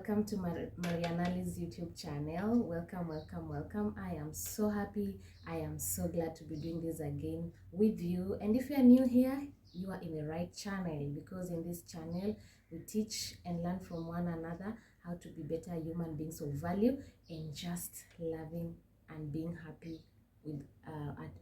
welcome to Marianali's YouTube channel. Welcome. I am so happy. I am so glad to be doing this again with you. And if you are new here, you are in the right channel, because in this channel we teach and learn from one another how to be better human beings of value and just loving and being happy with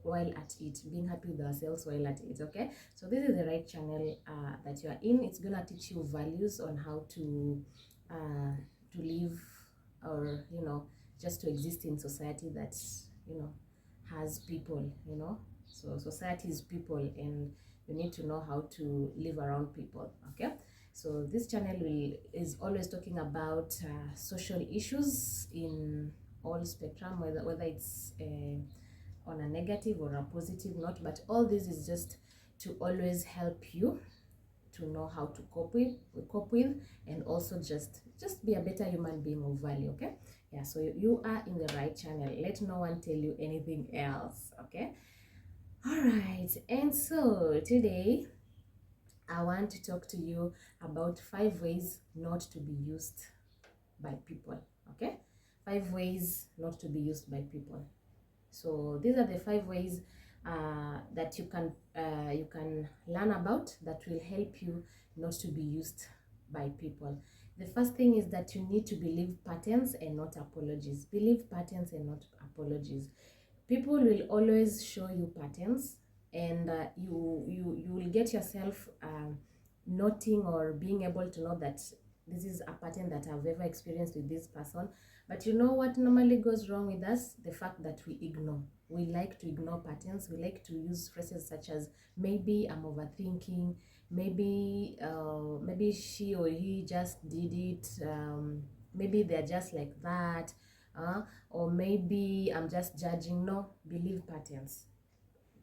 while at it, being happy with ourselves while at it. Okay, so this is the right channel that you are in. It's gonna teach you values on how to live, or just to exist in society that has people. So society is people, and you need to know how to live around people. Okay, so this channel is always talking about social issues in all spectrum, whether it's on a negative or a positive note, but all this is just to always help you to know how to cope with, and also just be a better human being of value. Okay, yeah, so you are in the right channel. Let no one tell you anything else. Okay, all right. And so today I want to talk to you about 5 ways not to be used by people. Okay, 5 ways not to be used by people. So these are the 5 ways that you can learn about that will help you not to be used by people. The first thing is that you need to believe patterns and not apologies. Believe patterns and not apologies. People will always show you patterns, and you will get yourself noting or being able to know that this is a pattern that I've ever experienced with this person. But you know what normally goes wrong with us? The fact that we ignore. We like to ignore patterns. We like to use phrases such as, maybe I'm overthinking, maybe maybe she or he just did it, maybe they're just like that, or maybe I'm just judging. No, believe patterns.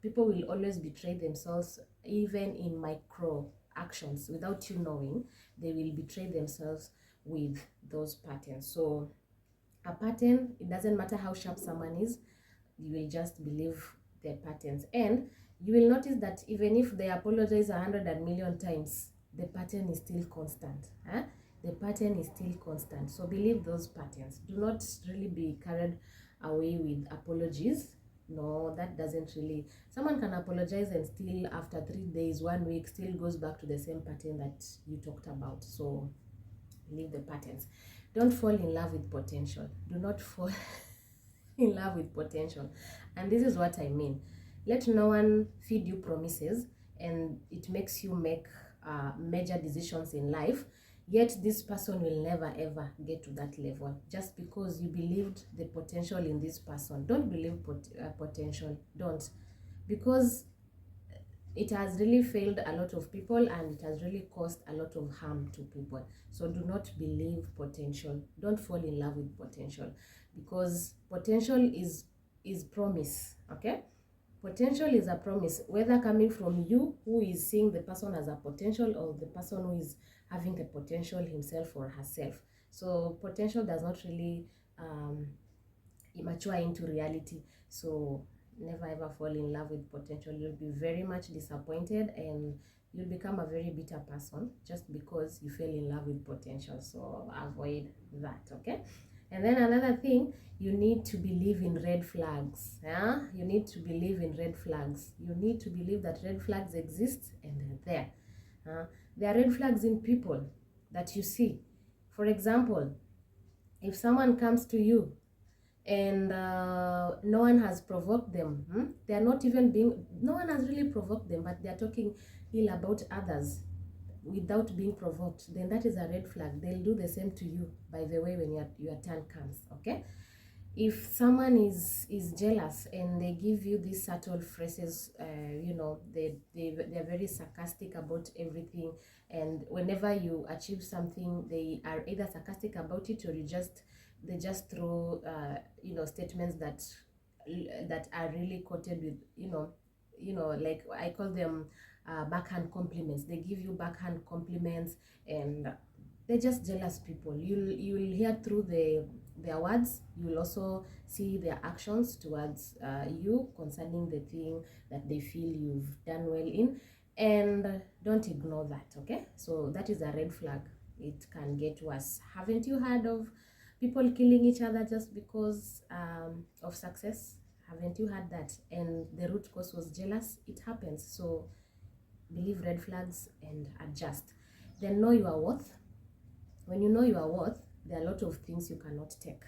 People will always betray themselves, even in micro actions. Without you knowing, they will betray themselves with those patterns. So a pattern, it doesn't matter how sharp someone is, you will just believe their patterns. And you will notice that even if they apologize 100,000,000 times, the pattern is still constant. The pattern is still constant. So believe those patterns. Do not really be carried away with apologies. No, that doesn't really. Someone can apologize and still after 3 days, 1 week, still goes back to the same pattern that you talked about. So believe the patterns. Don't fall in love with potential. Do not fall in love with potential. And this is what I mean. Let no one feed you promises, and it makes you make major decisions in life, yet this person will never ever get to that level just because you believed the potential in this person. Don't believe potential. Don't, because it has really failed a lot of people, and it has really caused a lot of harm to people. So do not believe potential. Don't fall in love with potential, because potential is promise. Okay, potential is a promise, whether coming from you who is seeing the person as a potential, or the person who is having the potential himself or herself. So potential does not really mature into reality. So never ever fall in love with potential. You'll be very much disappointed, and you'll become a very bitter person just because you fell in love with potential. So avoid that. Okay, and then another thing, you need to believe in red flags. You need to believe in red flags. You need to believe that red flags exist, and they're there. There are red flags in people that you see. For example, if someone comes to you and no one has provoked them, they are not even being, no one has really provoked them, but they are talking ill about others without being provoked, then that is a red flag. They'll do the same to you, by the way, when your turn comes. Okay, if someone is jealous and they give you these subtle phrases, they're very sarcastic about everything, and whenever you achieve something, they are either sarcastic about it, or they just throw statements that are really coated with like I call them backhand compliments. They give you backhand compliments, and they're just jealous people. You'll hear through their words. You will also see their actions towards you concerning the thing that they feel you've done well in, and don't ignore that. Okay, so that is a red flag. it can get worse. Haven't you heard of people killing each other just because of success? Haven't you heard that? And the root cause was jealous. It happens. So believe red flags and adjust. Then know your worth. When you know your worth, there are a lot of things you cannot take.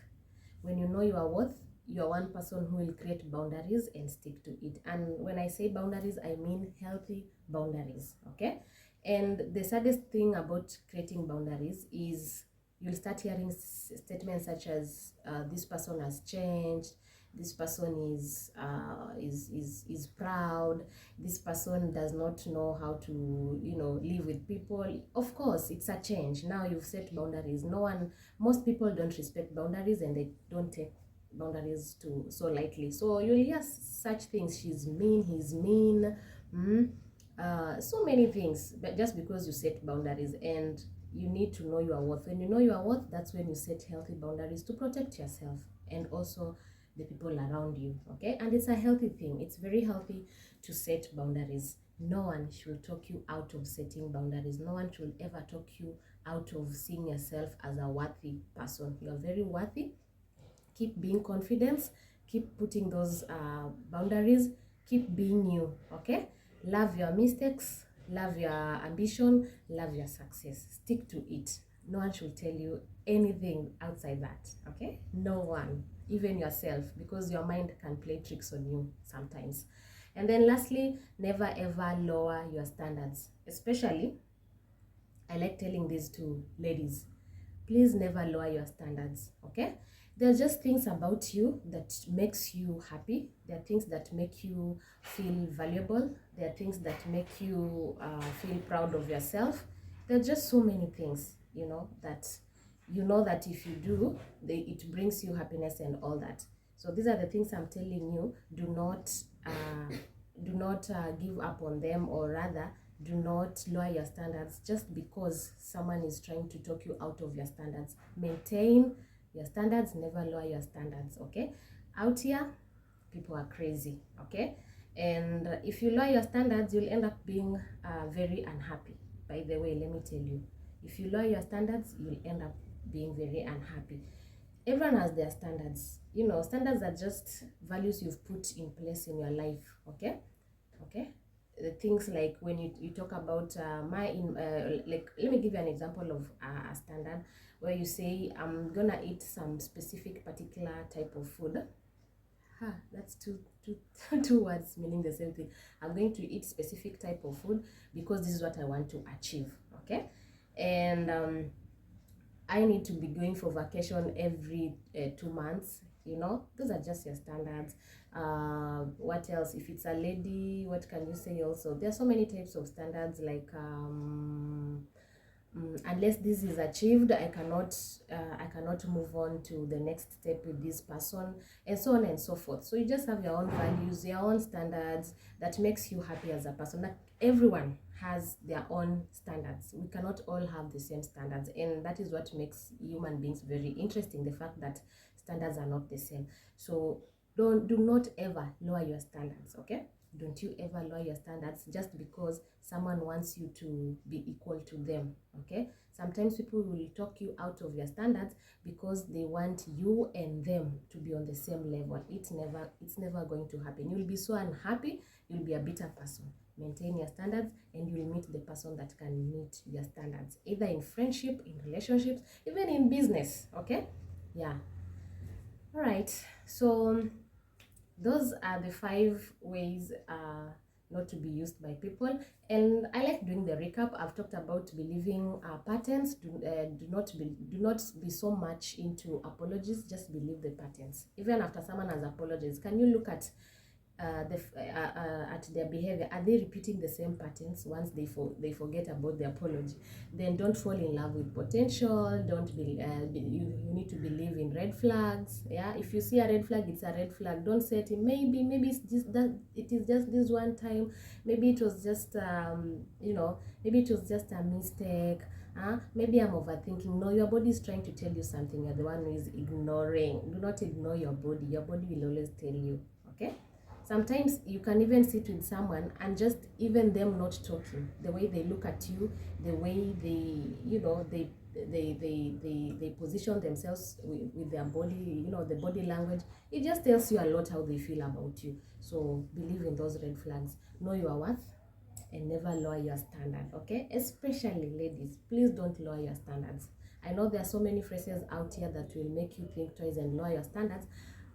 When you know your worth, you are one person who will create boundaries and stick to it. And when I say boundaries, I mean healthy boundaries, okay? And the saddest thing about creating boundaries is you'll start hearing statements such as this person has changed, this person is proud, this person does not know how to, you know, live with people. Of course, it's a change. Now you've set boundaries. Most people don't respect boundaries, and they don't take boundaries too so lightly. So you'll hear such things: she's mean, he's mean, so many things, but just because you set boundaries. And you need to know your worth. When you know your worth, that's when you set healthy boundaries to protect yourself and also the people around you, okay? And it's a healthy thing. It's very healthy to set boundaries. No one should talk you out of setting boundaries. No one should ever talk you out of seeing yourself as a worthy person. You are very worthy. Keep being confident. Keep putting those boundaries. Keep being you, okay? Love your mistakes. Love your ambition. Love your success. Stick to it. No one should tell you anything outside that, okay? No one, even yourself, because your mind can play tricks on you sometimes. And then lastly, never ever lower your standards. Especially, I like telling this to ladies: please never lower your standards, okay? There are just things about you that makes you happy. There are things that make you feel valuable. There are things that make you feel proud of yourself. There are just so many things, you know, that if you do, it brings you happiness and all that. So these are the things I'm telling you. Do not give up on them, or rather, do not lower your standards just because someone is trying to talk you out of your standards. Maintain your standards, never lower your standards, okay? Out here, people are crazy, okay? And if you lower your standards, you'll end up being very unhappy. By the way, let me tell you, if you lower your standards, you'll end up being very unhappy. Everyone has their standards. You know, standards are just values you've put in place in your life, okay? Okay? The things like when you talk about like, let me give you an example of a standard where you say, I'm gonna eat some specific particular type of food. That's two words meaning the same thing. I'm going to eat specific type of food because this is what I want to achieve, okay? And I need to be going for vacation every 2 months. You know, those are just your standards. What else? If it's a lady, what can you say also? There are so many types of standards, like unless this is achieved, I cannot move on to the next step with this person, and so on and so forth. So you just have your own values, your own standards that makes you happy as a person. Like, everyone has their own standards. We cannot all have the same standards, and that is what makes human beings very interesting, the fact that standards are not the same. So do not ever lower your standards, okay? Don't you ever lower your standards just because someone wants you to be equal to them, okay? Sometimes people will talk you out of your standards because they want you and them to be on the same level. It's never going to happen. You'll be so unhappy. You'll be a bitter person. Maintain your standards, and you'll meet the person that can meet your standards, either in friendship, in relationships, even in business, okay? Yeah. All right. So those are the 5 ways not to be used by people. And I like doing the recap. I've talked about believing patterns. Do not be so much into apologies. Just believe the patterns. Even after someone has apologized, can you look at at their behavior? Are they repeating the same patterns once they forget about the apology? Then don't fall in love with potential. Don't be you need to believe in red flags. Yeah, if you see a red flag, it's a red flag. Don't say it. Maybe it's just that it is just this one time. Maybe it was just maybe it was just a mistake. Maybe I'm overthinking. No, your body is trying to tell you something. You're the one who is ignoring. Do not ignore your body. Your body will always tell you, okay? Sometimes you can even sit with someone and just even them not talking, the way they look at you, the way they they position themselves with their body, you know, the body language. It just tells you a lot how they feel about you. So believe in those red flags, know your worth, and never lower your standard. Okay, especially ladies, please don't lower your standards. I know there are so many phrases out here that will make you think twice and lower your standards,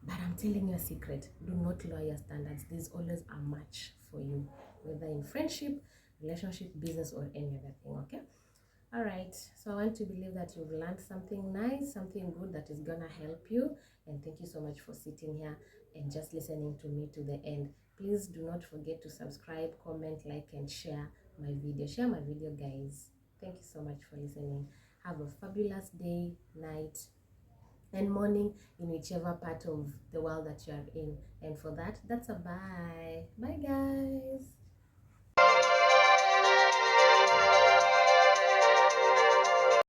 but I'm telling you a secret: do not lower your standards. There's always a match for you, whether in friendship, relationship, business, or any other thing. Okay. All right, so I want to believe that you've learned something nice, something good that is gonna help you. And thank you so much for sitting here and just listening to me to the end. Please do not forget to subscribe, comment, like, and share my video. Share my video, guys. Thank you so much for listening. Have a fabulous day, night, and morning in whichever part of the world that you are in. And for that, that's a bye. Bye, guys.